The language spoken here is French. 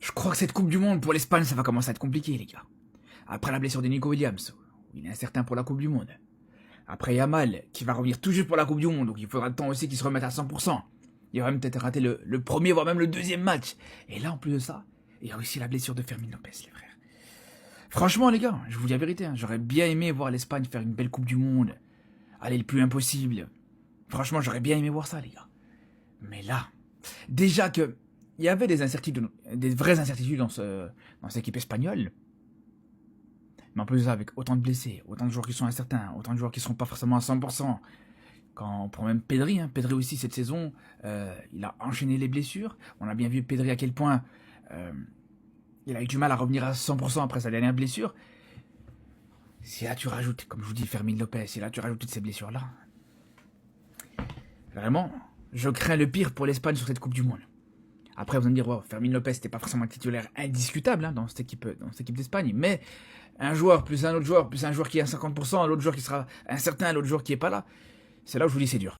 Je crois que cette Coupe du Monde pour l'Espagne, ça va commencer à être compliqué, les gars. Après la blessure de Nico Williams, il est incertain pour la Coupe du Monde. Après Yamal, qui va revenir tout juste pour la Coupe du Monde, donc il faudra le temps aussi qu'il se remette à 100%. Il va même peut-être rater le premier, voire même le deuxième match. Et là, en plus de ça, il y a aussi la blessure de Fermin Lopez, les frères. Franchement, les gars, je vous dis la vérité, j'aurais bien aimé voir l'Espagne faire une belle Coupe du Monde. Aller le plus impossible. Franchement, j'aurais bien aimé voir ça, les gars. Mais là, déjà que il y avait des incertitudes, des vraies incertitudes dans cette équipe espagnole. Mais en plus de ça, avec autant de blessés, autant de joueurs qui sont incertains, autant de joueurs qui ne seront pas forcément à 100%. Quand on prend même Pedri, Pedri aussi cette saison, il a enchaîné les blessures. On a bien vu Pedri à quel point il a eu du mal à revenir à 100% après sa dernière blessure. Si là tu rajoutes, comme je vous dis, Fermin Lopez, si là tu rajoutes toutes ces blessures-là, vraiment, je crains le pire pour l'Espagne sur cette Coupe du Monde. Après, vous allez me dire, wow, Fermin Lopez n'était pas forcément un titulaire indiscutable dans cette équipe d'Espagne, mais un joueur plus un autre joueur, plus un joueur qui est à 50%, l'autre joueur qui sera incertain, l'autre joueur qui n'est pas là, c'est là où je vous dis c'est dur.